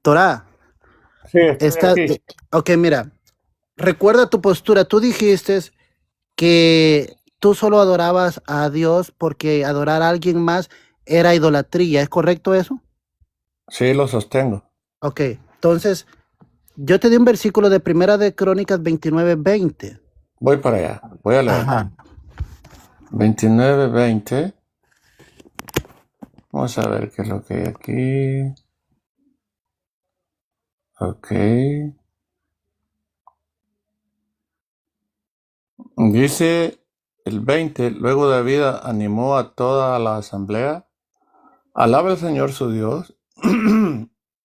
Torah, Sí, estoy está, aquí. ok, mira, recuerda tu postura. Tú dijiste que tú solo adorabas a Dios porque adorar a alguien más era idolatría. ¿Es correcto eso? Sí, lo sostengo. Ok, entonces yo te di un versículo de Primera de Crónicas 29:20. Voy para allá. Voy a leer. Ajá. 29:20. Vamos a ver qué es lo que hay aquí. Ok. Dice el 20. Luego David animó a toda la asamblea. Alaba al Señor su Dios.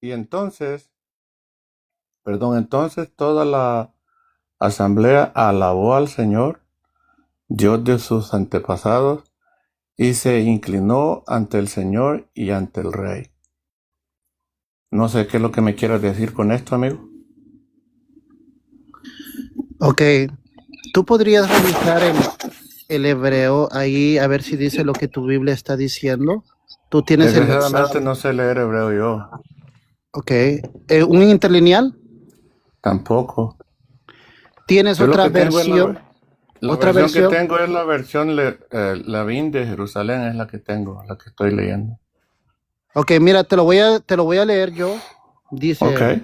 Y entonces toda la asamblea alabó al Señor, Dios de sus antepasados, y se inclinó ante el Señor y ante el rey. No sé qué es lo que me quieras decir con esto, amigo. Ok, tú podrías revisar el hebreo ahí a ver si dice lo que tu Biblia está diciendo. Tú tienes el Desgraciadamente versículo. no sé leer hebreo yo. Ok, un interlineal. Tampoco. ¿Tienes Yo lo otra que tengo es versión? la ¿Otra versión que versión? tengo es la versión Lavín de Jerusalén, es la que tengo, la que estoy leyendo. Ok, mira, te lo voy a leer yo. Ok. Dice,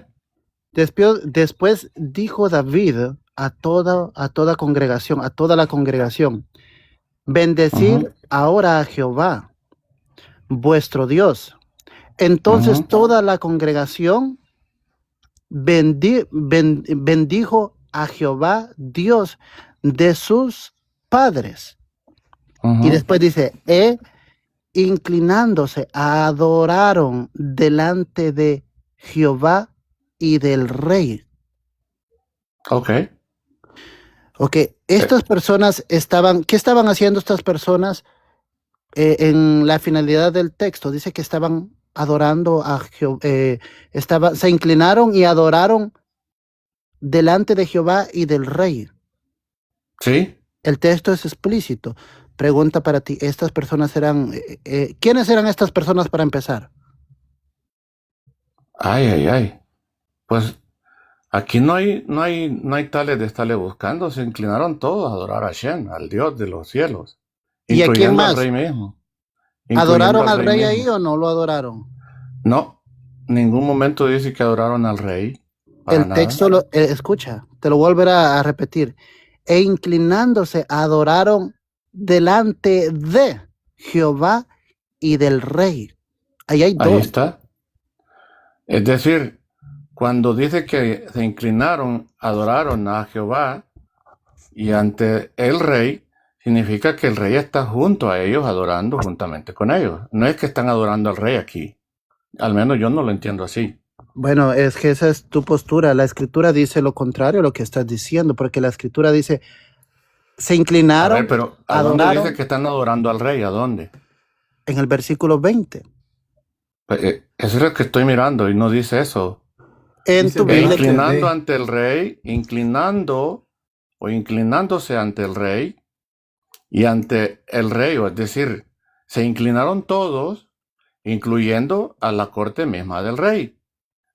después dijo David a toda congregación, a toda la congregación, Ujú, bendecid ahora a Jehová, vuestro Dios. Entonces ujú. toda la congregación bendijo a Jehová, Dios de sus padres. Y Ujú. después dice, inclinándose, adoraron delante de Jehová y del rey. Ok. Ok, estas personas ¿qué estaban haciendo estas personas en la finalidad del texto? Dice que estaban adorando a Jehová, se inclinaron y adoraron delante de Jehová y del rey. Sí. El texto es explícito. Pregunta para ti, estas personas ¿quiénes eran estas personas para empezar? Ay, ay, ay. Pues aquí no hay tales de estarle buscando. Se inclinaron todos a adorar a Shem, al Dios de los cielos, ¿Y a quién incluyendo al más? rey mismo. Incluyendo ¿Adoraron al al rey rey ahí mismo. o no lo adoraron? No, ningún momento dice que adoraron al rey. Para El nada. texto, escucha, te lo volveré a repetir. E inclinándose, adoraron delante de Jehová y del rey. Ahí hay Ahí dos. está. Es decir, cuando dice que se inclinaron, adoraron a Jehová y ante el rey, significa que el rey está junto a ellos, adorando juntamente con ellos. No es que están adorando al rey aquí. Al menos yo no lo entiendo así. Bueno, es que esa es tu postura. La escritura dice lo contrario a lo que estás diciendo, porque la escritura dice, se A ver, inclinaron, pero ¿a dónde dice adoraron que están adorando al rey? ¿A dónde? en el versículo 20. Eso es lo que estoy mirando y no dice eso. En Dice tu E Biblia, delante inclinando de. ante el rey, inclinando o inclinándose ante el rey y ante el rey, es decir, se inclinaron todos, incluyendo a la corte misma del rey.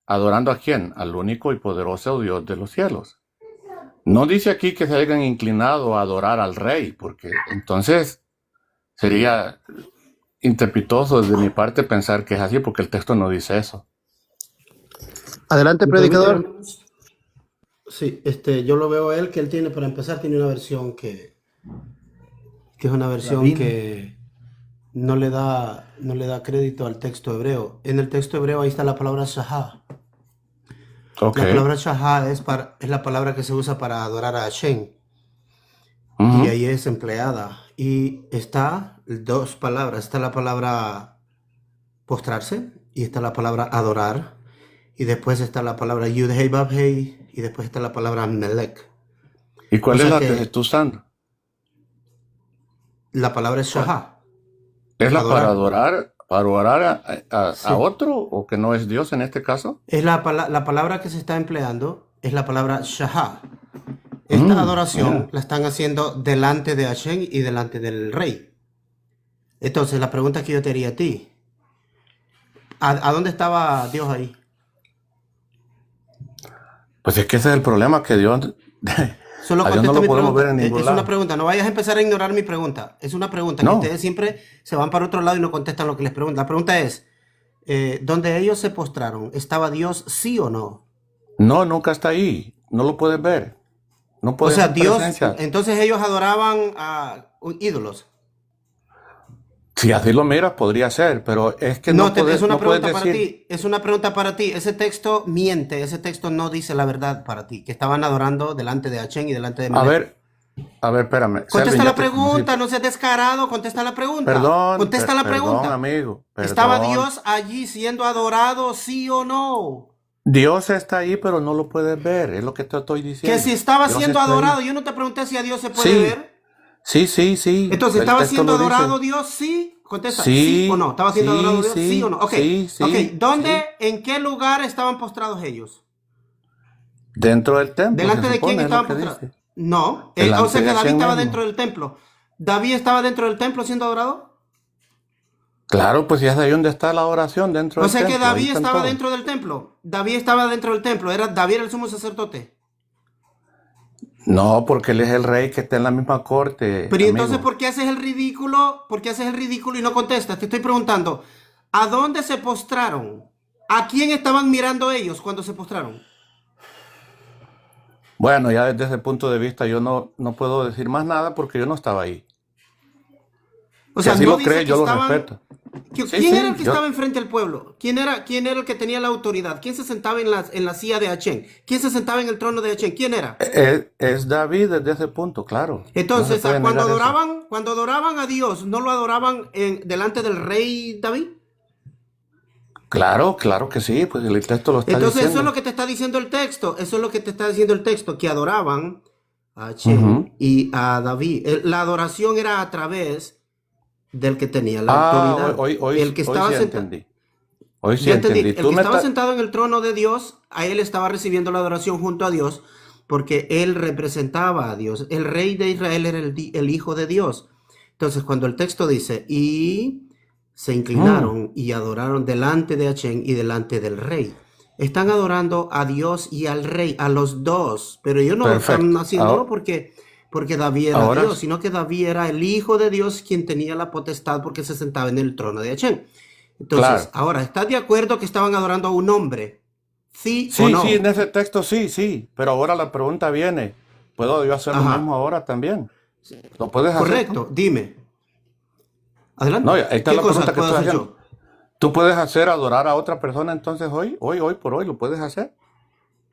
¿Adorando a quién? Al único y poderoso Dios de los cielos. No dice aquí que se hayan inclinado a adorar al rey, porque entonces sería interpretoso de mi parte pensar que es así, porque el texto no dice eso. adelante, ¿Me permiten, predicador. hermanos? Sí, yo lo veo a él que él tiene, para empezar, tiene una versión que es una versión que no le da crédito al texto hebreo. En el texto hebreo ahí está la palabra shahá. Ok. La palabra shahá es la palabra que se usa para adorar a Hashem. Y Ujú. ahí es empleada. Y está dos palabras. Está la palabra postrarse y está la palabra adorar. Y después está la palabra yud hei vav hei y después está la palabra melek. ¿Y O cuál es sea la que se que está usando? la palabra es ¿Cuál? shahá, ¿Es la adorar. para orar a Sí. otro o que no es Dios en este caso? Es la palabra que se está empleando es la palabra shahá. Esta adoración Mira. la están haciendo delante de Hashem y delante del rey. Entonces, la pregunta que yo te haría a ti, ¿a dónde estaba Dios ahí? Pues es que ese es el problema, que Dios, Solo a Dios no contesta lo mi podemos pregunta. ver en ningún Es una lado. pregunta. No vayas a empezar a ignorar mi pregunta. Es una pregunta que No, ustedes siempre se van para otro lado y no contestan lo que les pregunto. La pregunta es, ¿dónde ellos se postraron? ¿Estaba Dios sí o no? no, nunca está ahí. No lo puedes ver. No O puede sea, ser Dios, presencia. entonces ellos adoraban a ídolos. Si así lo miras, podría ser, pero es que No, no puedes, es una no puedes pregunta para decir. ti. Es una pregunta para ti. Ese texto miente. Ese texto no dice la verdad para ti. Que estaban adorando delante de Hachén y delante de A Melech. ver, espérame. Selvin, Contesta ya la te conocí. pregunta, no seas descarado. Contesta la pregunta. Perdón, Contesta la perdón, pregunta. amigo, ¿Estaba perdón. Dios allí siendo adorado, sí o no? Dios está ahí, pero no lo puedes ver, es lo que te estoy Que diciendo. si estaba Dios siendo está ahí. adorado, yo no te pregunté si a Dios se puede Sí, ver. sí. Entonces, El ¿estaba texto siendo lo dice. adorado Dios? Sí. Contesta, sí o no. ¿Estaba siendo adorado Dios? Sí o no. Ok. Ok. ¿Dónde, en qué lugar estaban postrados ellos? Dentro del templo, ¿Delante se de quién supone, es lo estaban que postrados? dice. No. O Delante sea que de David Hashem estaba mismo. dentro del templo. ¿David estaba dentro del templo siendo adorado? Claro, pues ya es ahí donde está la oración, dentro O del sea que templo. Ahí David están estaba todos. dentro del templo. David estaba dentro del templo. David era el sumo sacerdote. No, porque él es el rey que está en la misma corte, Pero ¿y entonces amigo. por qué haces el ridículo? ¿Por qué haces el ridículo y no contestas? Te estoy preguntando, ¿a dónde se postraron? ¿A quién estaban mirando ellos cuando se postraron? Bueno, ya desde ese punto de vista yo no puedo decir más nada porque yo no estaba ahí. O Si sea, así no lo dice cree, que yo lo estaban... respeto. Sí, ¿Quién era el que yo. estaba enfrente del pueblo? ¿Quién era el que tenía la autoridad? ¿Quién se sentaba en la silla de Hachén? ¿Quién se sentaba en el trono de Hachén? ¿Quién era? Es David desde ese punto, claro. No se Entonces, puede cuando negar eso. adoraban a Dios, ¿no lo adoraban delante del rey David? Claro que sí, pues el texto lo está Entonces, eso es diciendo. lo que te está diciendo el texto. Eso es lo que te está diciendo el texto, que adoraban a Ujú. Hachén y a David. La adoración era a través del que tenía la autoridad. El que Hoy estaba sí sentado. entendí. Hoy sí Ya entendí. entendí. El Tú que me estaba estás... sentado en el trono de Dios, a él estaba recibiendo la adoración junto a Dios, porque él representaba a Dios. El rey de Israel era el hijo de Dios. Entonces, cuando el texto dice, y se Mm, inclinaron y adoraron delante de Hachén y delante del rey. Están adorando a Dios y al rey, a los dos, pero ellos no están perfecto. haciéndolo porque David era Ahora, Dios, sino que David era el hijo de Dios quien tenía la potestad porque se sentaba en el trono de Hachén. Entonces, claro. ahora, ¿estás de acuerdo que estaban adorando a un hombre? ¿Sí o Sí, no? en ese texto sí. Pero ahora la pregunta viene. ¿Puedo yo hacer lo Ajá, mismo ahora también? ¿Lo puedes hacer tú? correcto, dime. No, Adelante. ahí está ¿Qué la cosas pregunta que puedo estoy hacer haciendo. yo? ¿Tú puedes hacer adorar a otra persona entonces hoy por hoy, lo puedes hacer?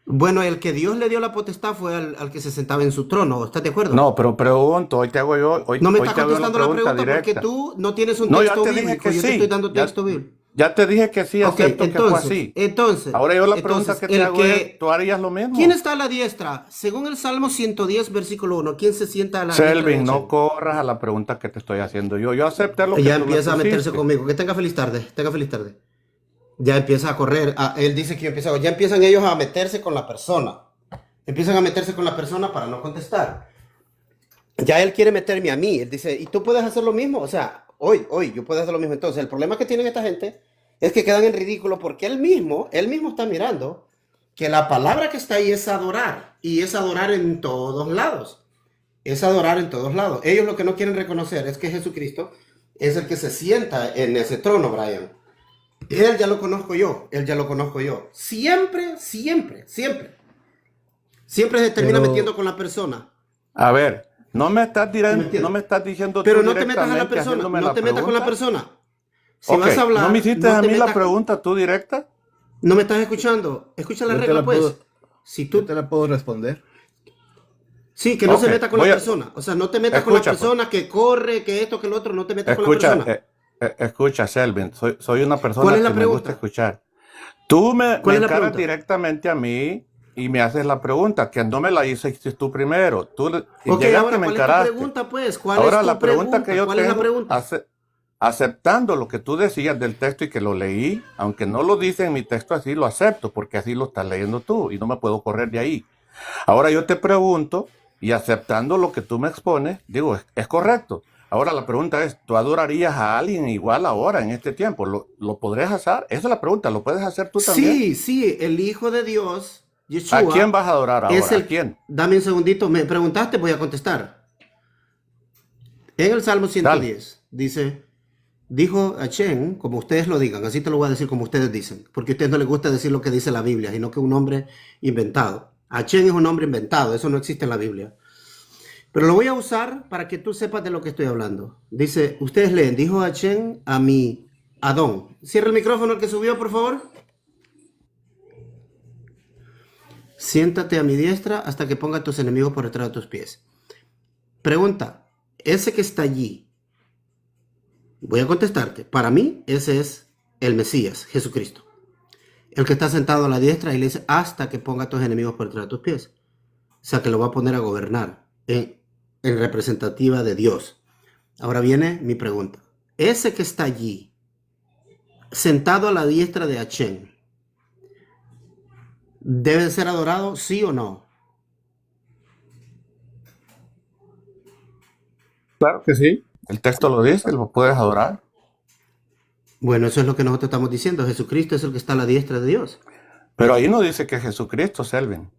Bueno, el que Dios le dio la potestad fue al que se sentaba en su trono, ¿estás de acuerdo? No, pero pregunto, hoy te hago yo, No me hoy estás te hago una contestando la pregunta pregunta porque directa. tú no tienes un No, ya texto te dije bíblico, que yo te estoy sí, dando texto bíblico. ya te dije que sí, Ok, acepto que fue así. entonces, Ahora yo la pregunta que te hago es, ¿tú harías lo ¿quién mismo? está a la diestra? Según el Salmo 110, versículo 1, ¿quién se sienta a la diestra de Selvin, no Hachén? corras a la pregunta que te estoy haciendo yo. Yo acepté lo que Ya tú me empieza a meterse pusiste. conmigo. Que tenga feliz tarde, Ya empieza a correr. Él dice que ya empiezan ellos a meterse con la persona. Empiezan a meterse con la persona para no contestar. Ya él quiere meterme a mí. Él dice, ¿y tú puedes hacer lo mismo? O sea, hoy, yo puedo hacer lo mismo. Entonces, el problema que tienen esta gente es que quedan en ridículo porque él mismo está mirando que la palabra que está ahí es adorar. Y es adorar en todos lados. Es adorar en todos lados. Ellos lo que no quieren reconocer es que Jesucristo es el que se sienta en ese trono, Brian. Él ya lo conozco yo. Siempre se termina Pero, metiendo con la persona. A ver, no me estás ¿Sí me no entiendes? me estás diciendo Pero tú no te metas a la directamente persona. haciéndome No la te metas con la pregunta. persona. Si Ok, vas a hablar, ¿no me hiciste no a te mí la metas. pregunta tú directa? No me estás escuchando. Escucha la yo te regla, la pues. puedo, Si yo tú. te la puedo responder. Sí, que no se Ok, meta con la persona. O sea, no te metas con la escucha pues. persona que corre, que esto, que lo otro. No te metas con la Escucha, persona. escucha, Selvin, soy una ¿Cuál persona es la que me gusta pregunta? escuchar. Tú me ¿Cuál es la encaras pregunta? directamente a mí y me haces la pregunta, que no me la hiciste tú primero. Tú Ok, llegaste ahora, y me ¿cuál es tu encaraste. pregunta, pues? ¿Cuál Ahora es tu la pregunta que yo ¿Cuál es la tengo, pregunta? aceptando lo que tú decías del texto y que lo leí, aunque no lo dice en mi texto así, lo acepto porque así lo estás leyendo tú y no me puedo correr de ahí. Ahora yo te pregunto y aceptando lo que tú me expones, digo, es correcto. Ahora la pregunta es, ¿tú adorarías a alguien igual ahora en este tiempo? ¿Lo podrías hacer? Esa es la pregunta, ¿lo puedes hacer tú también? Sí, el Hijo de Dios Yeshua ¿A quién vas a adorar es ahora? ¿A el... quién? Dame un segundito, me preguntaste, voy a contestar. En el Salmo Dale. 110 dice, dijo Hashem, como ustedes lo digan, así te lo voy a decir como ustedes dicen, porque a ustedes no les gusta decir lo que dice la Biblia, sino que un hombre inventado. Hashem es un hombre inventado, eso no existe en la Biblia. Pero lo voy a usar para que tú sepas de lo que estoy hablando. Dice, ustedes leen, dijo Hashem a mi Adón. Cierra el micrófono el que subió, por favor. Siéntate a mi diestra hasta que ponga a tus enemigos por detrás de tus pies. Pregunta, ese que está allí, voy a contestarte. Para mí, ese es el Mesías, Jesucristo. El que está sentado a la diestra y le dice, hasta que ponga a tus enemigos por detrás de tus pies. O sea, que lo va a poner a gobernar en representativa de Dios. Ahora viene mi pregunta. Ese que está allí, sentado a la diestra de Hashem, ¿debe ser adorado, sí o no? Claro que sí. El texto lo dice, lo puedes adorar. Bueno, eso es lo que nosotros estamos diciendo. Jesucristo es el que está a la diestra de Dios. Pero ahí no dice que Jesucristo, Selvin.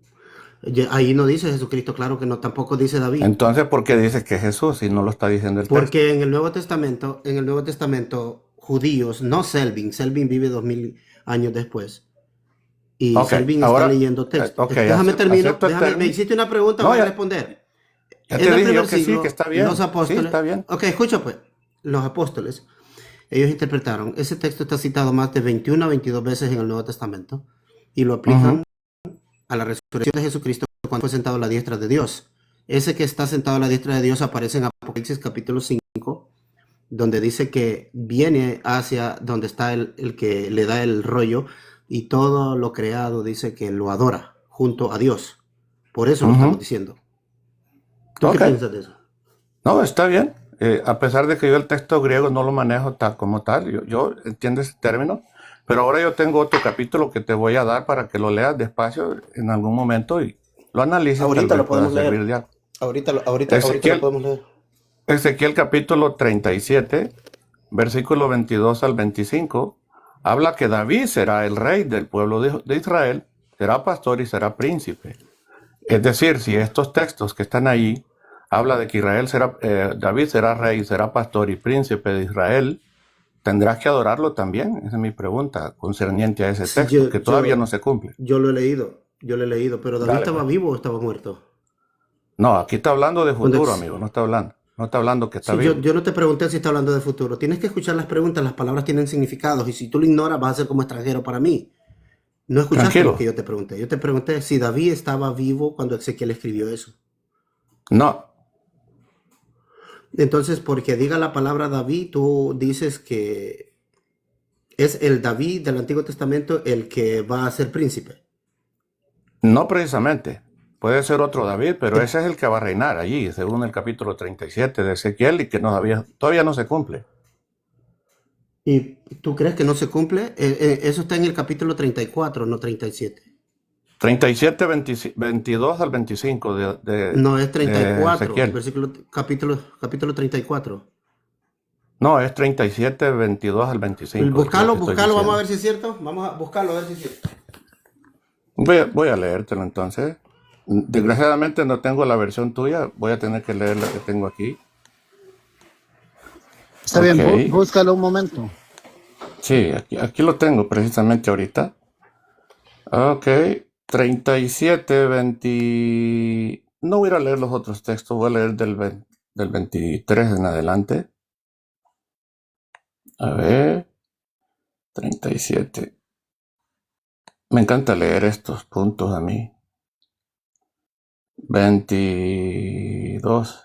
Ahí no dice Jesucristo, claro que no, tampoco dice David. Entonces, ¿por qué dice que Jesús y no lo está diciendo el texto? Porque en el Nuevo Testamento, judíos, no Selvin vive 2000 años después. Y Ok, Selvin está ahora, leyendo texto. ok, Déjame terminar. acepto el término. Me hiciste una pregunta, No, voy a ya- responder. Ya En te el dije primer yo que sí, siglo, que está bien. los apóstoles. Sí, está bien. Ok, escucha pues. Los apóstoles, ellos interpretaron. Ese texto está citado más de 21 a 22 veces en el Nuevo Testamento. Y lo aplican a la resurrección de Jesucristo cuando fue sentado a la diestra de Dios. Ese que está sentado a la diestra de Dios aparece en Apocalipsis capítulo 5, donde dice que viene hacia donde está el que le da el rollo y todo lo creado dice que lo adora junto a Dios. Por eso lo estamos diciendo. ¿Tú Ok. qué piensas de eso? No, está bien. A pesar de que yo el texto griego no lo manejo tal como tal, yo entiendo ese término, pero ahora yo tengo otro capítulo que te voy a dar para que lo leas despacio en algún momento y lo analices. Ahorita tal lo vez pueda podemos leer. servir de algo. Ahorita Ezequiel- lo podemos leer. Ezequiel capítulo 37, versículo 22 al 25, habla que David será el rey del pueblo de Israel, será pastor y será príncipe. Es decir, si estos textos que están ahí habla de que David será rey, será pastor y príncipe de Israel, tendrás que adorarlo también. Esa es mi pregunta concerniente a ese Sí, texto, que todavía no se cumple. Yo lo he leído, pero David Dale, estaba pues. vivo o estaba muerto. No, aquí está hablando de futuro, Cuando- amigo, no está hablando que está Sí, vivo. yo no te pregunté si está hablando de futuro. Tienes que escuchar las preguntas, las palabras tienen significados y si tú lo ignoras vas a ser como extranjero para mí. No escuchaste Tranquilo. lo que yo te pregunté. Yo te pregunté si David estaba vivo cuando Ezequiel escribió eso. No, Entonces, porque diga la palabra David, tú dices que es el David del Antiguo Testamento el que va a ser príncipe. no precisamente. Puede ser otro David, pero ese es el que va a reinar allí, según el capítulo 37 de Ezequiel, y que todavía no se cumple. ¿Y tú crees que no se cumple? Eso está en el capítulo 34, no 37. 37, 22 al 25 No, es 34, Ezequiel. capítulo 34. No, es 37, 22 al 25. Buscalo, es lo que estoy vamos a diciendo. ver si es cierto. Vamos a buscarlo a ver si es cierto. Voy a leértelo entonces. Desgraciadamente no tengo la versión tuya, voy a tener que leer la que tengo aquí. Está bien, Ok. búscalo un momento. Sí, aquí lo tengo precisamente ahorita. Ok, 37, 20... No voy a ir a leer los otros textos, voy a leer del 23 en adelante. A ver, 37. Me encanta leer estos puntos a mí. 22.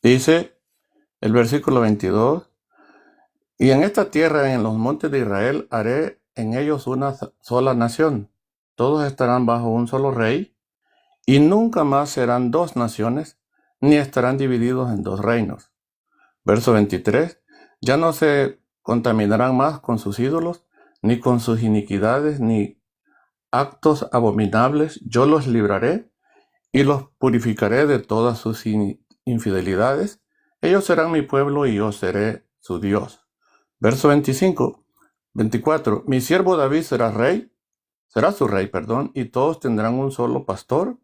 Dice el versículo 22. Y en esta tierra, en los montes de Israel, haré en ellos una sola nación. Todos estarán bajo un solo rey, y nunca más serán dos naciones, ni estarán divididos en dos reinos. Verso 23. Ya no se contaminarán más con sus ídolos, ni con sus iniquidades, ni actos abominables. Yo los libraré y los purificaré de todas sus infidelidades. Ellos serán mi pueblo y yo seré su Dios. Verso 24. Mi siervo David será rey será su rey, perdón, y todos tendrán un solo pastor,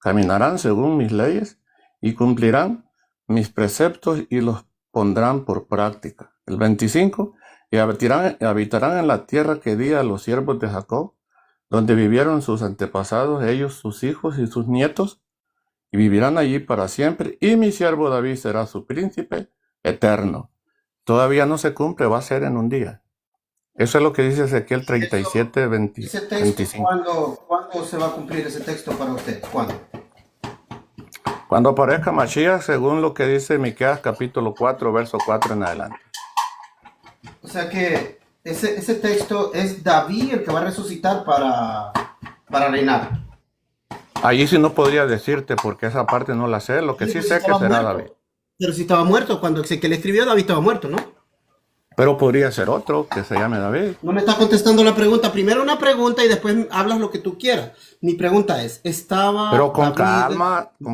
caminarán según mis leyes y cumplirán mis preceptos y los pondrán por práctica. El 25, y habitarán en la tierra que di a los siervos de Jacob, donde vivieron sus antepasados, ellos, sus hijos y sus nietos, y vivirán allí para siempre, y mi siervo David será su príncipe eterno. Todavía no se cumple, va a ser en un día. Eso es lo que dice Ezequiel 37, Ese texto, 25. ¿cuándo se va a cumplir ese texto para usted? ¿Cuándo? Cuando aparezca Mashiach, según lo que dice Miqueas capítulo 4, verso 4 en adelante. O sea que ese texto es David el que va a resucitar para reinar. Allí sí no podría decirte porque esa parte no la sé. Lo que sí sé que será muerto. David. Pero si estaba muerto, cuando Ezequiel escribió, David estaba muerto, ¿no? Pero podría ser otro que se llame David. No me está contestando la pregunta. Primero una pregunta y después hablas lo que tú quieras. Mi pregunta es, ¿estaba Pero con David...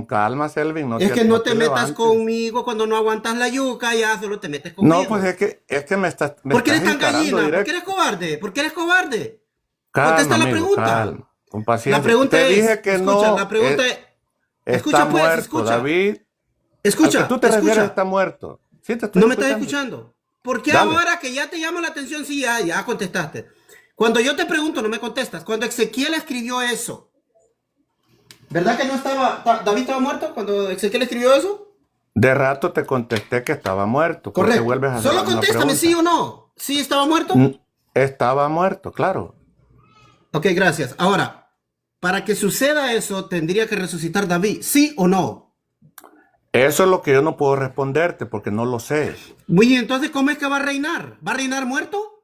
calma, Selvin. Es que no te metas conmigo cuando no aguantas la yuca, ya solo te metes conmigo. No, pues es que me estás ¿Por qué eres tan encarando gallina? directo. ¿Por qué eres cobarde? ¿Por qué eres cobarde? Calma, Contesta la amigo, pregunta. calma, con paciencia. La pregunta te es, dije que escucha, no la pregunta es, está escucha pues, muerto, escucha. David. Escucha, Al que tú te refieres escucha. está muerto. Sí, te estoy No me estás escuchando. escuchando. ¿Por qué Dale. ahora que ya te llama la atención, sí, ya contestaste? Cuando yo te pregunto, no me contestas. Cuando Ezequiel escribió eso, ¿verdad que no estaba, David estaba muerto cuando Ezequiel escribió eso? De rato te contesté que estaba muerto. ¿Por qué Correcto. vuelves a hacer Solo la misma contéstame pregunta? sí o no. ¿Sí estaba muerto? Estaba muerto, claro. Ok, gracias. Ahora, para que suceda eso, tendría que resucitar David, ¿sí o no? Eso es lo que yo no puedo responderte porque no lo sé. Muy bien, entonces, ¿cómo es que va a reinar? ¿Va a reinar muerto?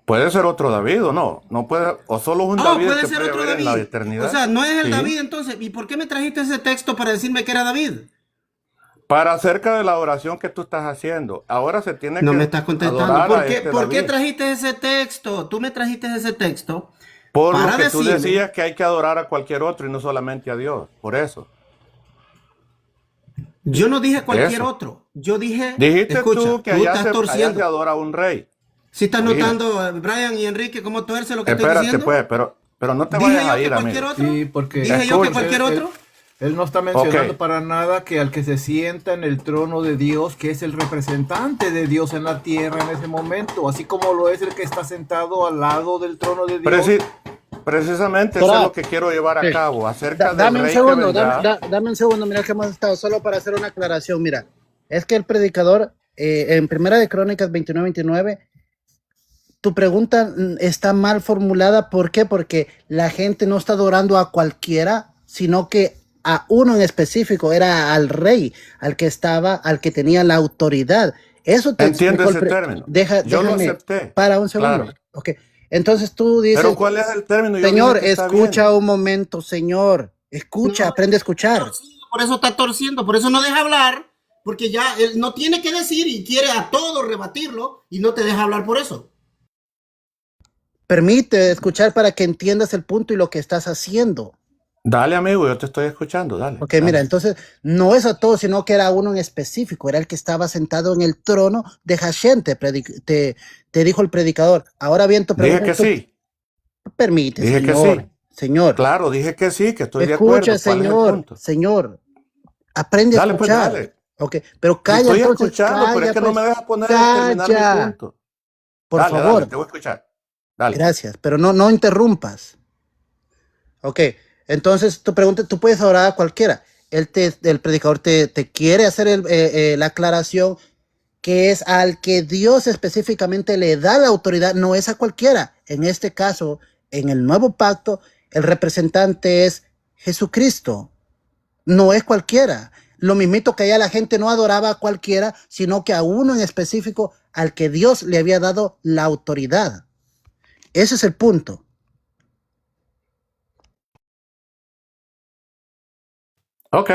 Puede ser otro David o no. No puede, o solo un David puede que ser puede otro haber en la David. eternidad. O sea, no es el Sí. David entonces. ¿Y por qué me trajiste ese texto para decirme que era David? Para acerca de la oración que tú estás haciendo. Ahora se tiene No que me estás contestando. adorar ¿Por a qué, este por qué David. trajiste ese texto? Tú me trajiste ese texto Por para lo que tú decirme- decías que hay que adorar a cualquier otro y no solamente a Dios. Por eso. Yo no dije cualquier Eso. otro. Yo dije, Dijiste escucha, tú que tú allá estás se torciendo. adora a un rey. Si estás Dije. notando, Brian y Enrique, cómo tuerce lo que estoy Espérate, diciendo. pues, pero no te ¿Dije vayas yo a que ir, cualquier amigo. otro? Sí, porque ¿Dije yo que Escucha. cualquier otro? Él no está mencionando Ok. para nada que al que se sienta en el trono de Dios, que es el representante de Dios en la tierra en ese momento, así como lo es el que está sentado al lado del trono de Dios. Precisamente eso Ahora, es lo que quiero llevar a sí. cabo, acerca del Dame un rey que segundo, vendrá. dame un segundo, mira que hemos estado, solo para hacer una aclaración, mira, es que el predicador, en Primera de Crónicas 29:29, tu pregunta está mal formulada, ¿por qué? Porque la gente no está adorando a cualquiera, sino que a uno en específico, era al rey, al que tenía la autoridad. Eso te Entiendo explicó ese término. déjame, Yo lo acepté. para un segundo. Claro. Ok, entonces tú dices, Pero ¿cuál es el término? Yo señor, dije que está escucha bien. un momento, señor. Escucha, No, aprende a escuchar. Por eso está torciendo, por eso no deja hablar, porque ya él no tiene que decir y quiere a todo rebatirlo y no te deja hablar por eso. Permite escuchar para que entiendas el punto y lo que estás haciendo. Dale, amigo, yo te estoy escuchando, dale. Ok, dale. mira, entonces no es a todos, sino que era uno en específico, era el que estaba sentado en el trono de Hashem, te dijo el predicador. Ahora bien, tu Dije pregunta, que sí. permite, Dije que señor, sí. señor. Claro, dije que sí, que estoy de acuerdo. Escucha, ¿Cuál es el señor, punto? señor, aprende a Dale, pues, escuchar. dale. Ok, pero Te calla estoy entonces, escuchando, pero es que no me dejas poner terminar calla. mi punto. Por Dale, favor. dale, te voy a escuchar. Dale. Gracias, pero no interrumpas. Ok, entonces tu pregunta, tú puedes orar a cualquiera. El predicador te quiere hacer la aclaración que es al que Dios específicamente le da la autoridad, no es a cualquiera. En este caso, en el nuevo pacto, el representante es Jesucristo, no es cualquiera. Lo mismito que allá la gente no adoraba a cualquiera, sino que a uno en específico al que Dios le había dado la autoridad. Ese es el punto. Ok,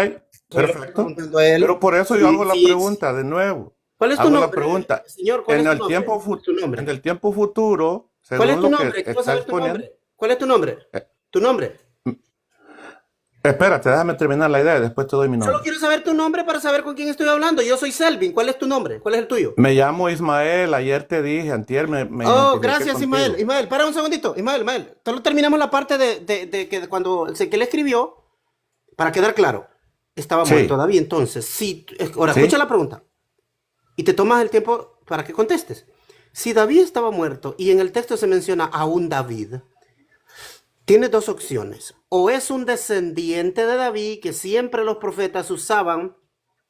perfecto. Preguntando a él. Pero por eso yo Sí, hago la sí, pregunta de nuevo. ¿Cuál es tu Hago nombre? la pregunta. Señor, ¿cuál En es el tu nombre? tiempo ¿Cuál es tu nombre? en el tiempo futuro, ¿Cuál es según tu lo nombre? que Quiero está saber tu exponiendo, nombre. ¿Cuál es tu nombre? ¿Tu nombre? Espérate, déjame terminar la idea y después te doy mi Solo nombre. quiero saber tu nombre para saber con quién estoy hablando. Yo soy Selvin. ¿Cuál es tu nombre? ¿Cuál es el tuyo? Me llamo Ismael, ayer te dije, antier me Oh, identifiqué gracias, Ismael. contigo. Ismael, para un segundito. Ismael. Solo terminamos la parte de que cuando que él escribió, para quedar claro, estaba muerto Sí, David. Entonces, sí, ahora escucha sí, la pregunta y te tomas el tiempo para que contestes. Si David estaba muerto y en el texto se menciona a un David, tiene dos opciones. O es un descendiente de David, que siempre los profetas usaban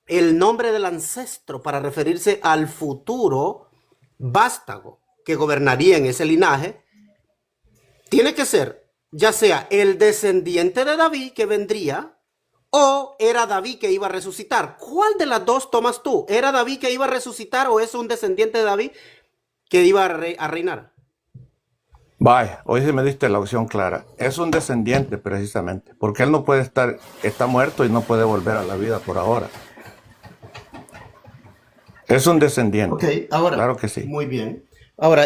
el nombre del ancestro para referirse al futuro vástago que gobernaría en ese linaje. Tiene que ser ya sea el descendiente de David que vendría o era David que iba a resucitar. ¿Cuál de las dos tomas tú? ¿Era David que iba a resucitar o es un descendiente de David que iba a reinar? vaya, hoy sí me diste la opción clara. Es un descendiente precisamente, porque él no puede estar, está muerto y no puede volver a la vida por ahora. Es un Ok, descendiente, ahora, claro que sí. muy bien. Ahora,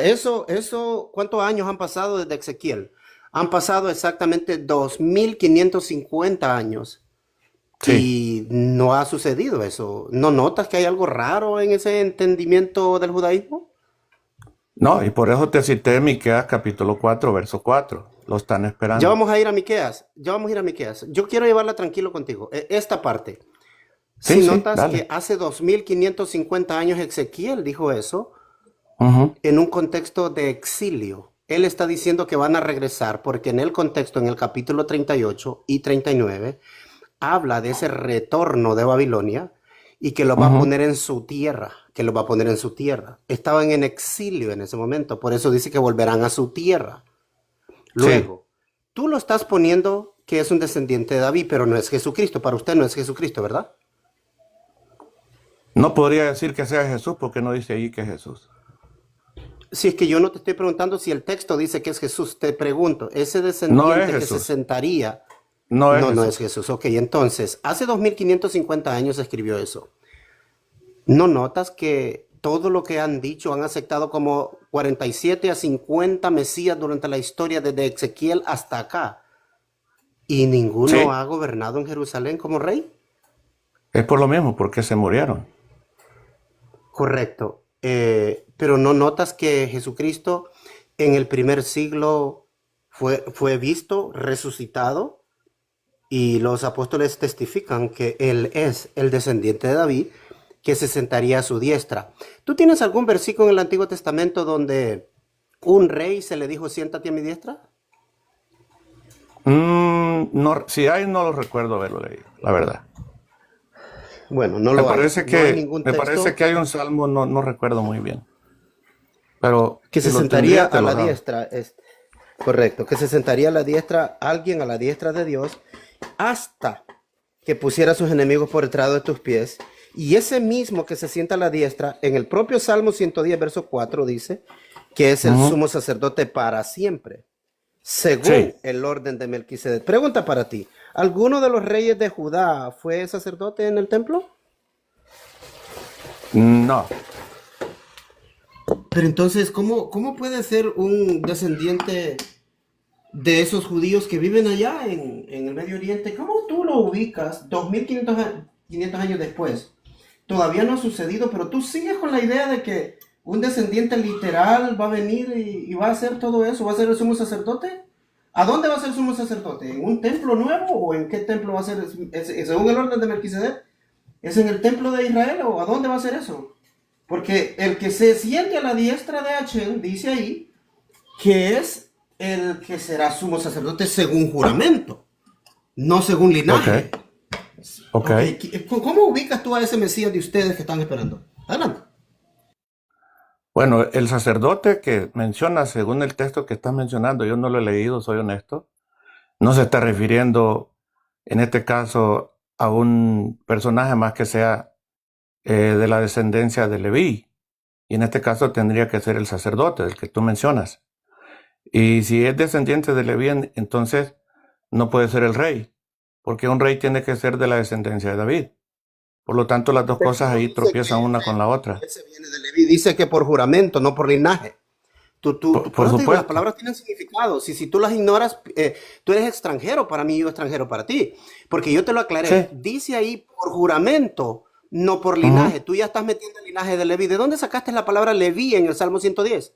¿cuántos años han pasado desde Ezequiel? Han pasado exactamente 2550 años Sí, y no ha sucedido eso. ¿No notas que hay algo raro en ese entendimiento del judaísmo? no, y por eso te cité Miqueas capítulo 4, verso 4. Lo están Ya esperando. vamos a ir a Miqueas, ya vamos a ir a Miqueas. Yo quiero llevarla tranquilo contigo. Esta parte. Si Sí, sí, notas que dale. hace 2550 años Ezequiel dijo eso, Ujú. en un contexto de exilio. Él está diciendo que van a regresar porque en el contexto, en el capítulo 38 y 39, habla de ese retorno de Babilonia y que lo va a Ujú. poner en su tierra, que lo va a poner en su tierra. Estaban en exilio en ese momento, por eso dice que volverán a su tierra. Sí, Luego, tú lo estás poniendo que es un descendiente de David, pero no es Jesucristo. Para usted no es Jesucristo, ¿verdad? no podría decir que sea Jesús porque no dice ahí que es Jesús. Si es que yo no te estoy preguntando si el texto dice que es Jesús, te pregunto, ese No es descendiente que se Jesús, sentaría, no es no, no es Jesús. Jesús. Ok, entonces, hace 2550 años escribió eso. ¿No notas que todo lo que han dicho han aceptado como 47 a 50 mesías durante la historia desde Ezequiel hasta acá? ¿Y ninguno Sí, ha gobernado en Jerusalén como rey? es por lo mismo, porque se murieron. Correcto. Pero ¿no notas que Jesucristo en el primer siglo fue visto, resucitado? Y los apóstoles testifican que él es el descendiente de David, que se sentaría a su diestra. ¿Tú tienes algún versículo en el Antiguo Testamento donde un rey se le dijo, siéntate a mi diestra? No, si hay, no lo recuerdo haberlo leído, la verdad. Bueno, no Me lo hay. parece No hay que, ningún me parece texto que hay un salmo, no recuerdo muy bien. Pero que si se lo sentaría tendría, te a lo la daba. diestra. Correcto, que se sentaría a la diestra, alguien a la diestra de Dios, hasta que pusiera a sus enemigos por detrás de tus pies. Y ese mismo que se sienta a la diestra, en el propio Salmo 110, verso 4, dice que es el Ujú. sumo sacerdote para siempre, según Sí, el orden de Melquisedec. Pregunta para ti, ¿alguno de los reyes de Judá fue sacerdote en el templo? no. Pero entonces, ¿cómo puede ser un descendiente de esos judíos que viven allá en el Medio Oriente? ¿Cómo tú lo ubicas 2500 años después? Todavía no ha sucedido, pero tú sigues con la idea de que un descendiente literal va a venir y va a hacer todo eso, va a ser el sumo sacerdote. ¿A dónde va a ser el sumo sacerdote? ¿En un templo nuevo o en qué templo va a ser? Según el orden de Melquisedec, ¿es en el templo de Israel o a dónde va a ser eso? Porque el que se siente a la diestra de Hashem dice ahí que es el que será sumo sacerdote según juramento, no según Ok, linaje. ok. Ok, ¿cómo ubicas tú a ese Mesías de ustedes que están esperando? Adelante. Bueno, el sacerdote que menciona, según el texto que estás mencionando, yo no lo he leído, soy honesto, no se está refiriendo en este caso a un personaje más que sea de la descendencia de Leví. Y en este caso tendría que ser el sacerdote, del que tú mencionas. Y si es descendiente de Leví, entonces no puede ser el rey, porque un rey tiene que ser de la descendencia de David. Por lo tanto, las dos Pero cosas no ahí dice tropiezan una con la otra. que se viene de Leví, dice que por juramento, no por linaje. Por Por eso te digo, las supuesto. palabras tienen significado. Si tú las ignoras, tú eres extranjero para mí, yo extranjero para ti. Porque yo te lo aclaré. Sí. Dice ahí por juramento, no por Ujú. linaje. Tú ya estás metiendo el linaje de Leví. ¿De dónde sacaste la palabra Leví en el Salmo 110?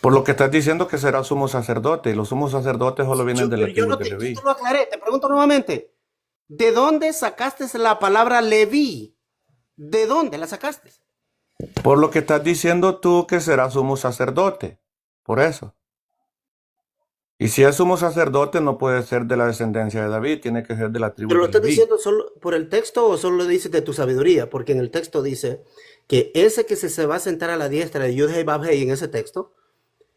Por lo que estás diciendo que será sumo sacerdote, y los sumos sacerdotes solo vienen de la Yo, tribu de yo Leví. te lo aclaré. Te pregunto nuevamente. ¿De dónde sacaste la palabra Leví? ¿De dónde la sacaste? Por lo que estás diciendo tú que será sumo sacerdote. Por eso. Y si es sumo sacerdote, no puede ser de la descendencia de David, tiene que ser de la tribu ¿Pero lo de estás Leví. diciendo solo por el texto o solo lo dices de tu sabiduría? Porque en el texto dice que ese que se va a sentar a la diestra de Yud Hei Vav Hei en ese texto,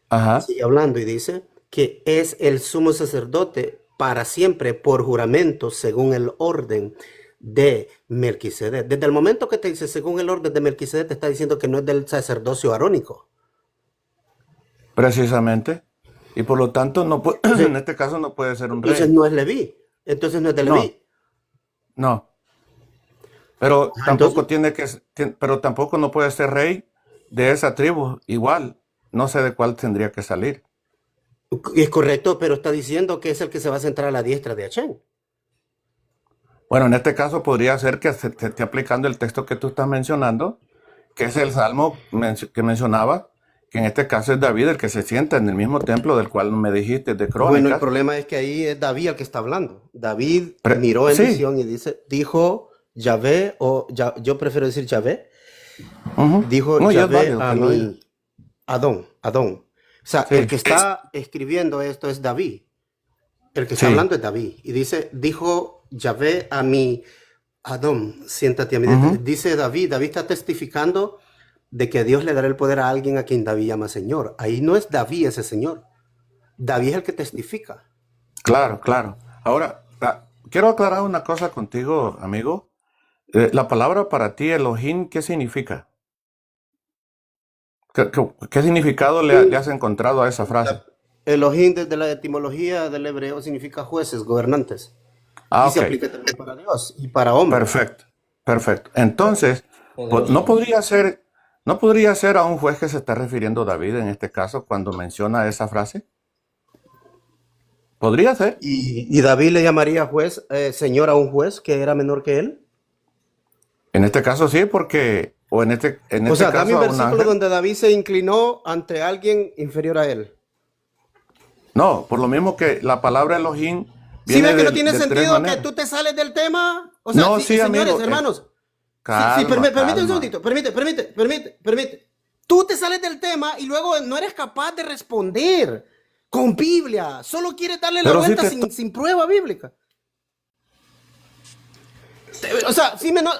Ajá. sigue hablando y dice que es el sumo sacerdote para siempre por juramento según el orden de Melquisedec. Desde el momento que te dice según el orden de Melquisedec, te está diciendo que no es del sacerdocio arónico. Precisamente. Y por lo tanto, no Entonces, en este caso no puede ser un entonces rey. no es Leví. Entonces no es de No, Leví. no. Pero Ah, tampoco entonces, pero tampoco no puede ser rey de esa tribu. Igual, no sé de cuál tendría que salir. es correcto, pero está diciendo que es el que se va a sentar a la diestra de Hachén. Bueno, en este caso podría ser que se te esté aplicando el texto que tú estás mencionando, que es el salmo que mencionaba, que en este caso es David el que se sienta en el mismo templo del cual me dijiste de Bueno, el Crónicas. problema es que ahí es David el que está hablando. David miró en Sí, visión y dijo Yahvé, yo prefiero decir Yahvé, ujú. dijo No, y es Yahvé válido a que lo diga. mi Adón. O sea, el Sí, que está escribiendo esto es David. El que está sí. hablando es David. Y dijo Yahvé a mi Adón, siéntate a mi Ujú. diestra. Dice David está testificando de que Dios le dará el poder a alguien a quien David llama Señor. Ahí no es David ese Señor. David es el que testifica. Claro, claro. Ahora, quiero aclarar una cosa contigo, amigo. La palabra para ti, Elohim, ¿qué significa? ¿Qué significado le has encontrado a esa frase? Elohim desde la etimología del hebreo significa jueces, gobernantes. Ah, Y se ok. aplica también para Dios y para hombres. Perfecto, perfecto. Entonces, no podría ser a un juez que se está refiriendo David en este caso cuando menciona esa frase. Podría ser. Y David le llamaría juez, señor a un juez que era menor que él. En este caso sí, porque, o en O este sea, dame caso un a un versículo ángel. donde David se inclinó ante alguien inferior a él. No, por lo mismo que la palabra Elohim ¿Sí viene ves que no tiene de tres sentido que maneras. tú te sales del tema? O sea, No, sí, sí, señores, amigo. hermanos. Sí, Calma, permite un calma. segundito. Permite. Tú te sales del tema y luego no eres capaz de responder con Biblia. Solo quieres darle la Pero sí vuelta sin prueba bíblica. O sea,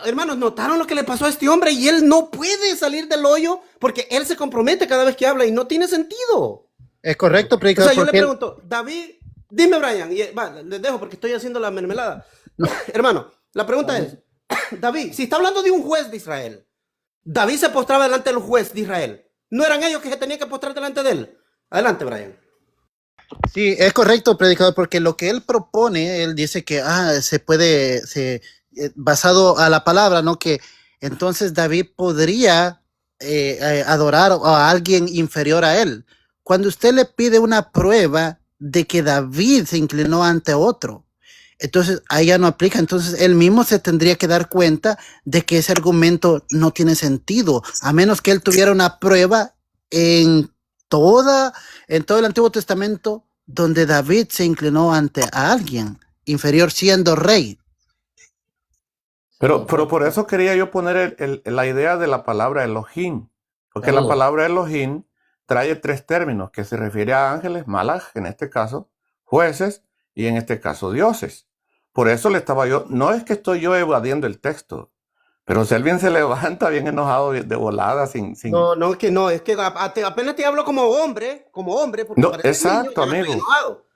hermanos, notaron lo que le pasó a este hombre y él no puede salir del hoyo porque él se compromete cada vez que habla y no tiene sentido. Es correcto, O predicador, sea, yo le porque él, pregunto, David, dime Brian, y les dejo porque estoy haciendo la mermelada. Hermano, la pregunta es, David, si está hablando de un juez de Israel, David se postraba delante del juez de Israel. ¿No eran ellos que se tenían que postrar delante de él? Adelante, Brian. sí, es correcto, predicador, porque lo que él propone, él dice que se puede, basado a la palabra, ¿no? Que entonces David podría adorar a alguien inferior a él. Cuando usted le pide una prueba de que David se inclinó ante otro, entonces ahí ya no aplica. Entonces él mismo se tendría que dar cuenta de que ese argumento no tiene sentido, a menos que él tuviera una prueba en toda, en todo el Antiguo Testamento donde David se inclinó ante a alguien inferior siendo rey. Pero por eso quería yo poner la idea de la palabra Elohim. Porque la palabra Elohim trae tres términos que se refiere a ángeles, malaj en este caso, jueces y en este caso dioses. Por eso le estaba yo, no es que estoy yo evadiendo el texto, pero si alguien se levanta bien enojado de volada sin... No, es que apenas te hablo como hombre, porque No, pareces niño, exacto, ya no estoy amigo. enojado.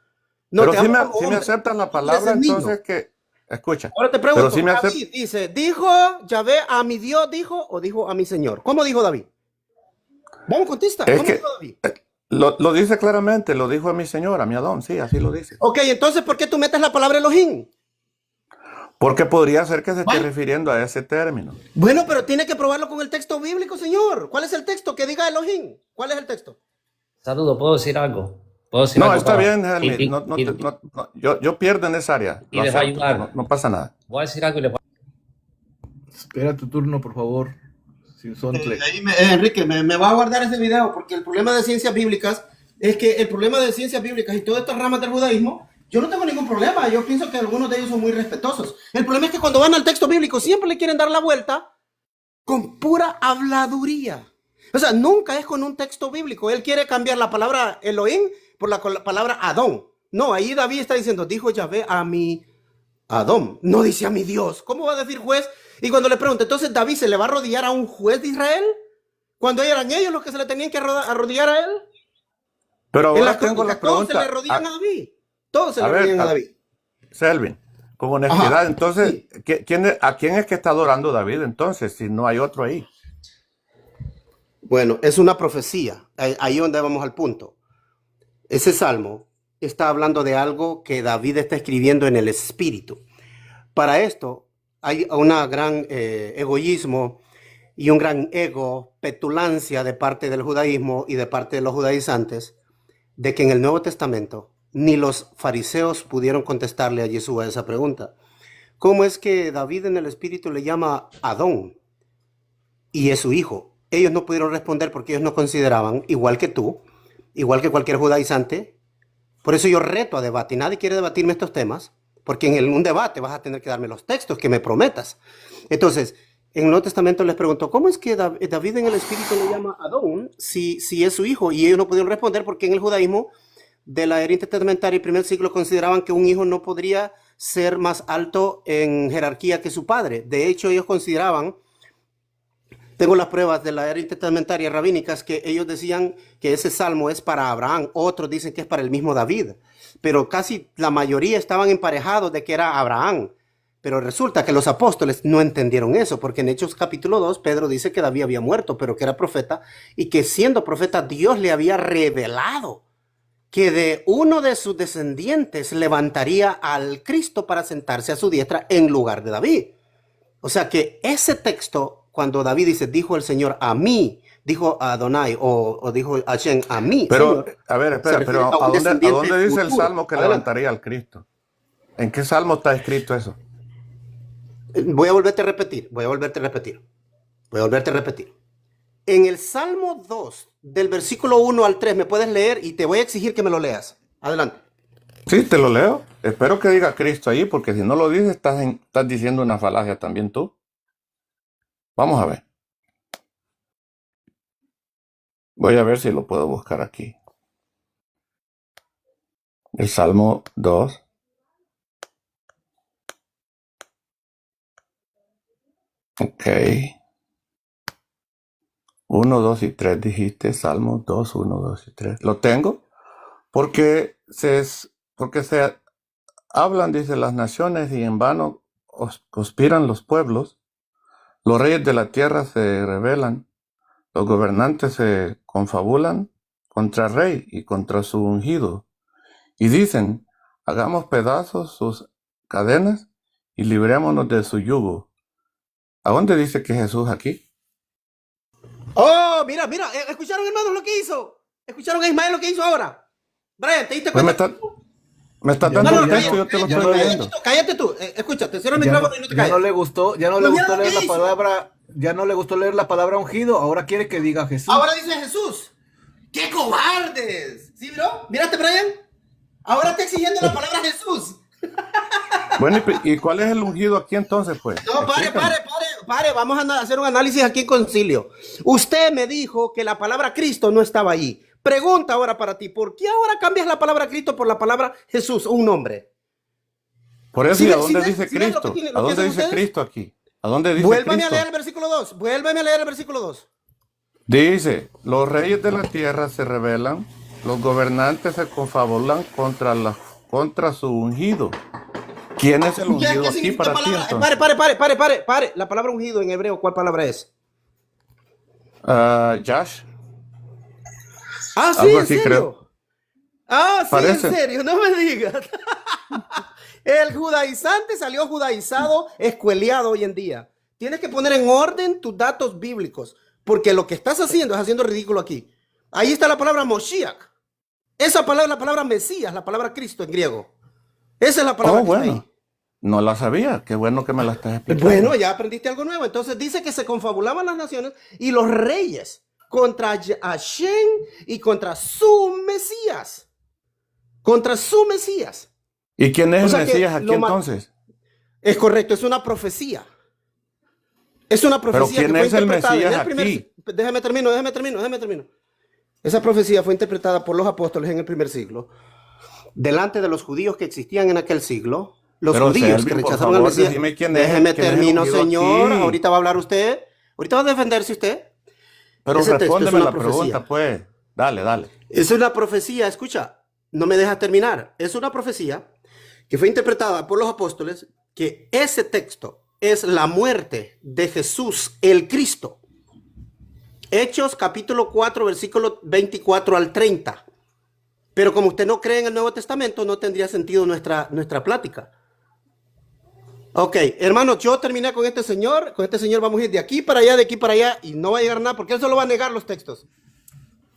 No, Pero te si hablo me, como si me hombre. aceptan la Tú pareces palabra, niño. entonces que... Escucha. Ahora te Pero pregunto, si me David dice, ¿dijo Yahvé a mi Dios, dijo, o dijo a mi Señor? ¿Cómo dijo David? Vamos, contesta. Es ¿Cómo que dijo David? lo dice claramente, lo dijo a mi señor, a mi Adón, sí, así lo dice. Ok, entonces, ¿por qué tú metes la palabra Elohim? Porque podría ser que se esté Bueno. refiriendo a ese término. Bueno, pero tiene que probarlo con el texto bíblico, señor. ¿Cuál es el texto que diga Elohim? ¿Cuál es el texto? Saludo, ¿puedo decir algo? ¿Puedo decir No, algo está para- bien, Helmut. y- No, y- no, yo pierdo en esa área. y Lo les va a acepto, ayudar. no pasa nada. Voy a decir algo y les voy Espera tu turno, por favor. Sin sontle. Enrique, me va a guardar ese video porque el problema de ciencias bíblicas es que el problema de ciencias bíblicas y todas estas ramas del judaísmo, yo no tengo ningún problema. Yo pienso que algunos de ellos son muy respetuosos. El problema es que cuando van al texto bíblico siempre le quieren dar la vuelta con pura habladuría. O sea, nunca es con un texto bíblico. Él quiere cambiar la palabra Elohim por la palabra Adón. No, ahí David está diciendo, dijo Yahvé a mi Adón. No dice a mi Dios. ¿Cómo va a decir juez? Y cuando le pregunta, entonces David se le va a arrodillar a un juez de Israel, cuando eran ellos los que se le tenían que arrodillar a él. Pero En ahora las tengo la crónicas todos se le pregunta. arrodillan a David. Todos se le a ver, arrodillan a David. Selvin, con honestidad, Ajá, entonces, sí. ¿a quién es que está adorando David entonces, si no hay otro ahí? Bueno, es una profecía. Ahí donde vamos al punto. Ese salmo está hablando de algo que David está escribiendo en el espíritu. Para esto hay una gran egoísmo y un gran ego, petulancia de parte del judaísmo y de parte de los judaizantes, de que en el Nuevo Testamento ni los fariseos pudieron contestarle a Jesús a esa pregunta. ¿Cómo es que David en el espíritu le llama Adón y es su hijo? Ellos no pudieron responder porque ellos no consideraban, igual que tú, igual que cualquier judaizante. Por eso yo reto a debate y nadie quiere debatirme estos temas, porque en un debate vas a tener que darme los textos que me prometas. Entonces, en el Nuevo Testamento les preguntó, ¿cómo es que David en el espíritu le llama Adón si es su hijo? Y ellos no pudieron responder porque en el judaísmo de la era intertestamentaria y primer siglo consideraban que un hijo no podría ser más alto en jerarquía que su padre. De hecho, ellos consideraban, tengo las pruebas de la era intertestamentaria rabínicas, que ellos decían que ese salmo es para Abraham, otros dicen que es para el mismo David, pero casi la mayoría estaban emparejados de que era Abraham. Pero resulta que los apóstoles no entendieron eso, porque en Hechos capítulo 2, Pedro dice que David había muerto, pero que era profeta, y que siendo profeta Dios le había revelado que de uno de sus descendientes levantaría al Cristo para sentarse a su diestra en lugar de David. O sea que ese texto, cuando David dice, dijo el Señor a mí, dijo a Adonai, o dijo a Hashem a mí, Pero, Señor, a ver, se espera, refiere pero a un ¿a dónde descendiente dice el futuro? salmo que Adelante. levantaría al Cristo? ¿En qué salmo está escrito eso? Voy a volverte a repetir. En el Salmo 2, del versículo 1 al 3, me puedes leer y te voy a exigir que me lo leas. Adelante. Sí, te lo leo. Espero que diga Cristo ahí, porque si no lo dices, estás diciendo una falacia también tú. Vamos a ver. Voy a ver si lo puedo buscar aquí. El Salmo 2. Ok. 1, 2 y 3 dijiste. Salmo 2, 1, 2 y 3. Lo tengo porque se hablan, dice, las naciones y en vano conspiran los pueblos. Los reyes de la tierra se rebelan. Los gobernantes se confabulan contra el rey y contra su ungido. Y dicen, hagamos pedazos sus cadenas y librémonos de su yugo. ¿A dónde dice que Jesús aquí? Oh, mira, ¿escucharon, hermanos, lo que hizo? ¿Escucharon a Ismael lo que hizo ahora? Brian, ¿te diste Pues cuenta? me estás Ya dando no, el ya texto, no, yo te lo ya estoy no, leyendo. Cállate tú. Escúchate, cierra el Ya micrófono no, y no te ya calles. no le gustó Pero leer mira lo la que hizo. palabra, ya no le gustó leer la palabra ungido, ahora quiere que diga Jesús. Ahora dice Jesús. ¡Qué cobardes! ¿Sí, bro? ¿Miraste, Brian? Ahora está exigiendo la palabra Jesús. Bueno, ¿y cuál es el ungido aquí entonces, pues? No, Explícame. pare. Vamos a hacer un análisis aquí en concilio. Usted me dijo que la palabra Cristo no estaba allí. Pregunta ahora para ti, ¿por qué ahora cambias la palabra Cristo por la palabra Jesús, un nombre? Por eso, ¿Sí ¿y a ves- dónde sí ves- dice sí ves lo que Cristo? tiene- lo ¿A que dónde hacen dice ustedes? Cristo aquí? ¿A dónde dice Vuélvame a Cristo? leer el versículo 2. Vuélveme a leer el versículo 2. Dice, los reyes de la tierra se rebelan, los gobernantes se confabulan contra su ungido. ¿Quién es el ¿Qué ungido aquí significa para ti palabra? entonces? Pare. La palabra ungido en hebreo, ¿cuál palabra es? Josh, Ah, sí, algo en así serio. creo. Ah, sí, Parece. en serio, no me digas. El judaizante salió judaizado, escueleado hoy en día. Tienes que poner en orden tus datos bíblicos, porque lo que estás haciendo es haciendo ridículo aquí. Ahí está la palabra Moshiach. Esa palabra es la palabra Mesías, la palabra Cristo en griego. Esa es la palabra Oh, que está ahí. bueno. No la sabía. Qué bueno que me la estás explicando. Bueno, ya aprendiste algo nuevo. Entonces dice que se confabulaban las naciones y los reyes contra Hashem y contra su Mesías. Contra su Mesías. ¿Y quién es O sea el que Mesías aquí lo ma- entonces? Es correcto, es una profecía. Es una profecía ¿quién que fue es el interpretada en Mesías el primer... aquí? Déjame termino. Esa profecía fue interpretada por los apóstoles en el primer siglo, delante de los judíos que existían en aquel siglo, los Pero, judíos Selvin, que por rechazaron al favor, Mesías. decime quién es, Déjeme quién es el termino, ungido señor. aquí. Ahorita va a hablar usted. Ahorita va a defenderse usted. Pero Ese texto es respóndeme una la profecía. pregunta, pues. Dale. Es una profecía, escucha, no me dejas terminar. Es una profecía que fue interpretada por los apóstoles, que ese texto es la muerte de Jesús, el Cristo. Hechos capítulo 4, versículo 24 al 30. Pero como usted no cree en el Nuevo Testamento, no tendría sentido nuestra plática. Ok, hermanos, yo terminé con este señor. Con este señor vamos a ir de aquí para allá, de aquí para allá, y no va a llegar nada porque él solo va a negar los textos.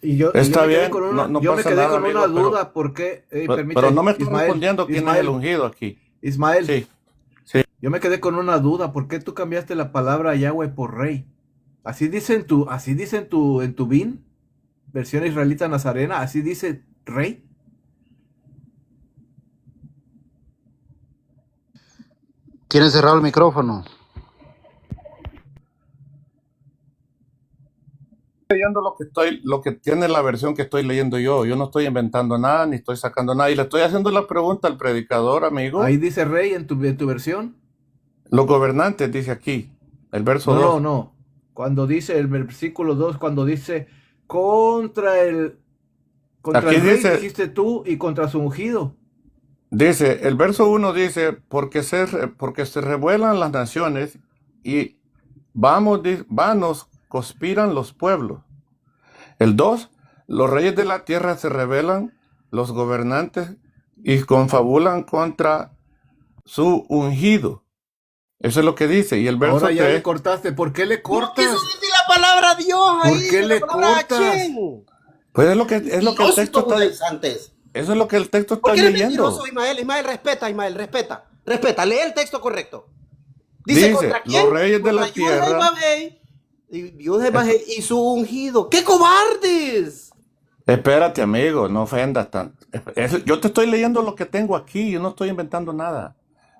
Está me quedé bien, con una, no yo me pasa quedé nada, con amigo, una pero- duda, ¿por qué? Pero no me estás Ismael, respondiendo quién es el ungido aquí. Ismael, Sí. yo me quedé con una duda, ¿por qué tú cambiaste la palabra Yahweh por rey? Así dice en tu BIN, versión israelita nazarena, así dice rey. Tiene cerrado el micrófono. Leyendo lo que tiene la versión que estoy leyendo yo. Yo no estoy inventando nada, ni estoy sacando nada. Y le estoy haciendo la pregunta al predicador, amigo. Ahí dice rey en tu versión. Los gobernantes, dice aquí, el verso 2. No. Cuando dice el versículo 2, cuando dice contra el Aquí rey, dice- dijiste tú, y contra su ungido. Dice, el verso 1 dice, porque se revuelan las naciones y vanos conspiran los pueblos. El 2, los reyes de la tierra se rebelan, los gobernantes, y confabulan contra su ungido. Eso es lo que dice. Y el verso Ahora ya 3, le cortaste. ¿Por qué le ¿Por qué cortas? eso dice la palabra Dios ahí? ¿Por qué La le palabra cortas? Hashem. pues es lo que el Mentiroso texto está, judaizantes. eso es lo que el texto ¿Por está qué eres leyendo. mentiroso, Ismael? Ismael, respeta. Lee el texto correcto. Dice, Dice, ¿contra quién? los reyes de la Contra Yud-Heh tierra. Vah-Heh, y su ungido. ¡Qué cobardes! Espérate, amigo, no ofendas tanto. Yo te estoy leyendo lo que tengo aquí, yo no estoy inventando nada.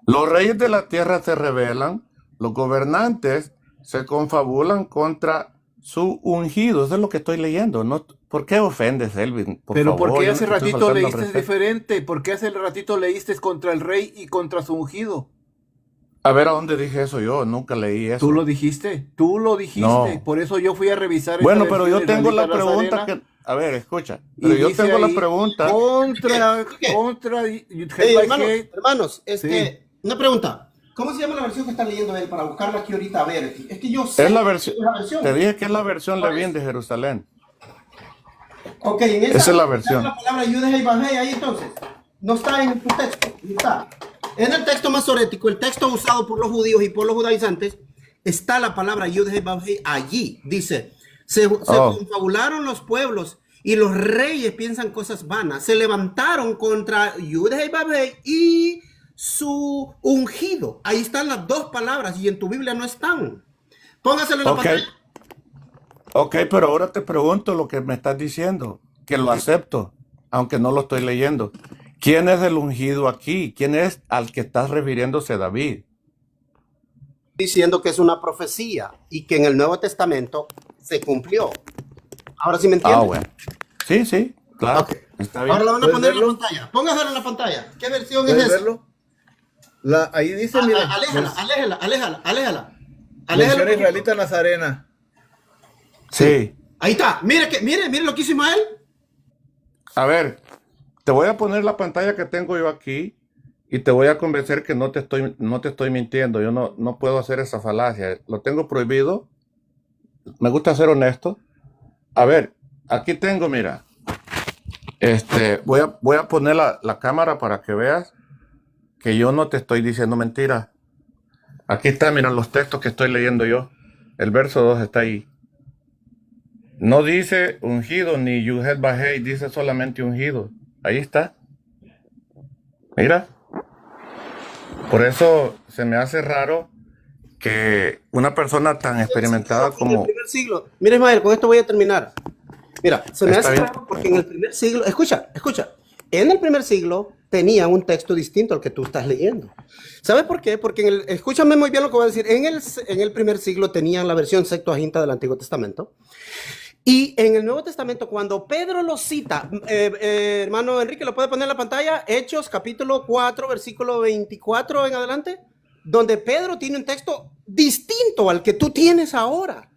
Los reyes de la tierra se rebelan, los gobernantes se confabulan contra su ungido. Eso es lo que estoy leyendo. No, ¿por qué ofendes, Elvin? Pero ¿por favor, qué yo hace no te estoy ratito faltando al leíste respeto. diferente? ¿Por qué hace ratito leíste contra el rey y contra su ungido? A ver, ¿a dónde dije eso yo? Nunca leí eso. Tú lo dijiste. No. Por eso yo fui a revisar. Bueno, esta pero yo versión tengo la israelita pregunta nazarena, que... A ver, escucha. y Pero yo dice tengo la ahí, pregunta. Contra Hermanos, Sí. una pregunta. ¿Cómo se llama la versión que está leyendo él para buscarla aquí ahorita? A ver, es que yo sé. Es la versión. la versión. Te dije que es la versión ¿Cuál Levín es? de Jerusalén. Ok, en Esa es la versión. La palabra Yud-Heh Vah-Heh ahí entonces. No está en tu texto. No está. En el texto masorético, el texto usado por los judíos y por los judaizantes, está la palabra Yud-Heh Vah-Heh allí. Dice, se confabularon los pueblos y los reyes piensan cosas vanas. Se levantaron contra Yud-Heh Vah-Heh y su ungido. Ahí están las dos palabras y en tu Biblia no están. Póngaselo en la Ok. pantalla. Ok, pero ahora te pregunto lo que me estás diciendo, que lo acepto, aunque no lo estoy leyendo. ¿Quién es el ungido aquí? ¿Quién es al que estás refiriéndose David? Diciendo que es una profecía y que en el Nuevo Testamento se cumplió. Ahora sí me entiendes. Ah, bueno. Sí, claro. Ok. Está bien. Ahora lo van a ¿Puedes poner en la verlo? pantalla. Póngaselo en la pantalla. ¿Qué versión es ¿Puedes esa? verlo? Ahí dice, mira, Aléjala. versión israelita nazarena. Sí. Ahí está. Mire lo que hizo Ismael. A ver, te voy a poner la pantalla que tengo yo aquí y te voy a convencer que no te estoy mintiendo. Yo no puedo hacer esa falacia. Lo tengo prohibido. Me gusta ser honesto. A ver, aquí tengo, mira. Voy a poner la cámara para que veas. que yo no te estoy diciendo mentira. Aquí está, mira los textos que estoy leyendo yo. El verso 2 está ahí. No dice ungido ni Yuhet Bajei, dice solamente ungido. Ahí está. Mira. Por eso se me hace raro que una persona tan experimentada En el como... primer siglo. Mira, Ismael, con esto voy a terminar. Mira, se me Está hace bien. raro porque en el primer siglo, escucha, en el primer siglo tenía un texto distinto al que tú estás leyendo. ¿Sabes por qué? Porque escúchame muy bien lo que voy a decir. En el primer siglo tenían la versión Septuaginta del Antiguo Testamento. Y en el Nuevo Testamento, cuando Pedro lo cita, hermano Enrique, ¿lo puede poner en la pantalla? Hechos, capítulo 4, versículo 24 en adelante, donde Pedro tiene un texto distinto al que tú tienes ahora.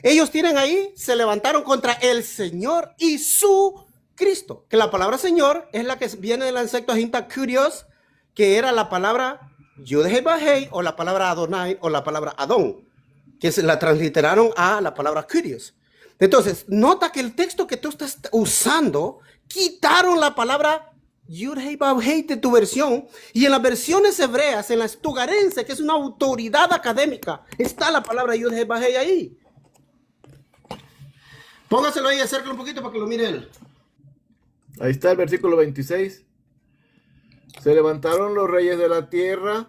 Ellos tienen ahí, se levantaron contra el Señor y su Cristo, que la palabra Señor es la que viene de la Septuaginta Kurios, que era la palabra Yud-Heh-Vah-Heh, o la palabra Adonai, o la palabra Adón, que se la transliteraron a la palabra Kurios. Entonces, nota que el texto que tú estás usando, quitaron la palabra Yud-Heh-Vah-Heh de tu versión, y en las versiones hebreas, en la estugarense, que es una autoridad académica, está la palabra Yud-Heh-Vah-Heh ahí. Póngaselo ahí, acércalo un poquito para que lo mire él. Ahí está el versículo 26. Se levantaron los reyes de la tierra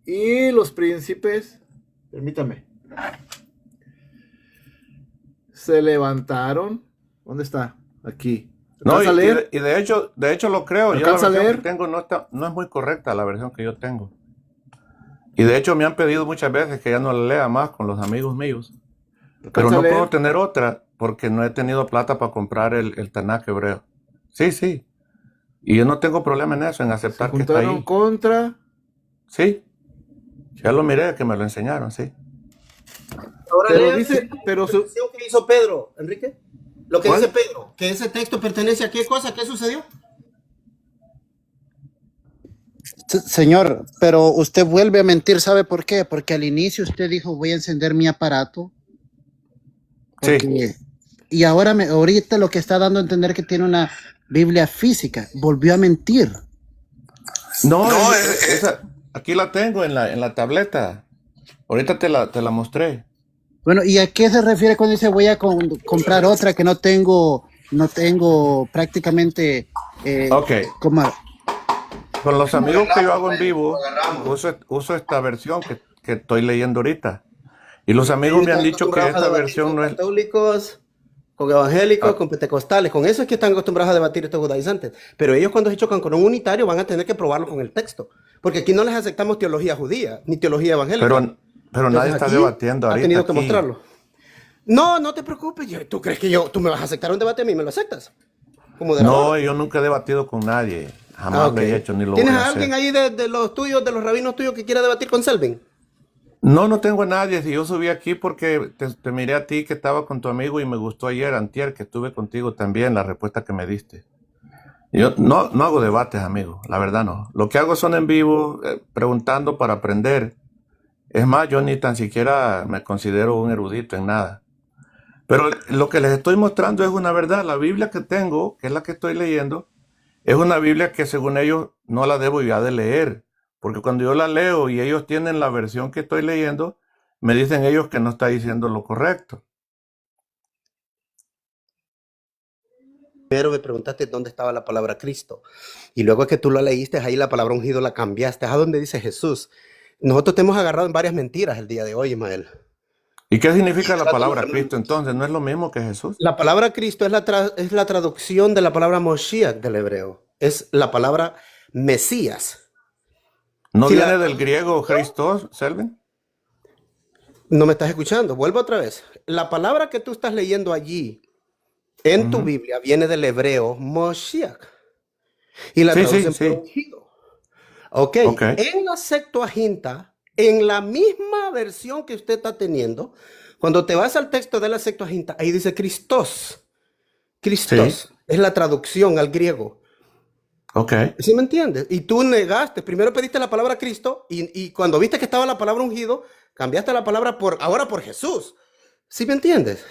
y los príncipes. Permítame. Se levantaron. ¿Dónde está? Aquí. No, ¿Alcanza a leer? y de hecho lo creo. Yo la ¿Alcanza a versión leer? que tengo no es muy correcta, la versión que yo tengo. Y de hecho me han pedido muchas veces que ya no la lea más con los amigos míos. Pero ¿Alcanza a no leer? puedo tener otra porque no he tenido plata para comprar el Tanakh hebreo. Sí, sí. Y yo no tengo problema en eso, en Se aceptar que está juntaron ahí. contra. Sí. Ya lo miré, que me lo enseñaron, sí. Ahora Pero lea dice, pero la su, versión que hizo Pedro, Enrique. Lo que ¿Cuál? dice Pedro, que ese texto pertenece a qué cosa, qué sucedió. Señor, pero usted vuelve a mentir, ¿sabe por qué? Porque al inicio usted dijo, voy a encender mi aparato. Sí. Y ahorita lo que está dando a entender que tiene una Biblia física, volvió a mentir. No, aquí la tengo en la tableta. Ahorita te la mostré. Bueno, ¿y a qué se refiere cuando dice voy a comprar otra que no tengo prácticamente Ok. como... Con los amigos que yo hago en vivo, uso esta versión que estoy leyendo ahorita. Y los amigos me han dicho que esta versión no es... Católicos, con evangélicos, con pentecostales, con eso es que están acostumbrados a debatir estos judaizantes. Pero ellos cuando se chocan con un unitario van a tener que probarlo con el texto. Porque aquí no les aceptamos teología judía, ni teología evangélica. Pero nadie está aquí debatiendo ahorita. Ha tenido que aquí. mostrarlo. No, no te preocupes. ¿Tú crees que tú me vas a aceptar un debate a mí? ¿Me lo aceptas? Como No, yo nunca he debatido con nadie. Jamás lo he hecho ni lo voy ¿Tienes a a alguien hacer. ahí de los tuyos, de los rabinos tuyos, que quiera debatir con Selvin? No tengo a nadie. Si yo subí aquí porque te miré a ti que estaba con tu amigo y me gustó ayer, antier, que estuve contigo también, la respuesta que me diste. Yo no hago debates, amigo. La verdad no. Lo que hago son en vivo, preguntando para aprender. Es más, yo ni tan siquiera me considero un erudito en nada. Pero lo que les estoy mostrando es una verdad. La Biblia que tengo, que es la que estoy leyendo, es una Biblia que según ellos no la debo ya de leer. Porque cuando yo la leo y ellos tienen la versión que estoy leyendo, me dicen ellos que no está diciendo lo correcto. Pero me preguntaste dónde estaba la palabra Cristo. Y luego que tú lo leíste, ahí la palabra ungido la cambiaste. ¿A dónde dice Jesús? Nosotros te hemos agarrado en varias mentiras el día de hoy, Ismael. ¿Y qué significa la palabra Cristo entonces? ¿No es lo mismo que Jesús? La palabra Cristo es la traducción de la palabra Moshiach del hebreo. Es la palabra Mesías. ¿No Si viene del griego Christos, Selvin? No me estás escuchando. Vuelvo otra vez. La palabra que tú estás leyendo allí en tu Biblia viene del hebreo Moshiach. Y la traducción sí. por ungido. Ok. En la Septuaginta, en la misma versión que usted está teniendo, cuando te vas al texto de la Septuaginta, ahí dice Christos. Christos es la traducción al griego. Ok. ¿Sí me entiendes? Y tú negaste, primero pediste la palabra Cristo y cuando viste que estaba la palabra ungido, cambiaste la palabra ahora por Jesús. ¿Sí me entiendes?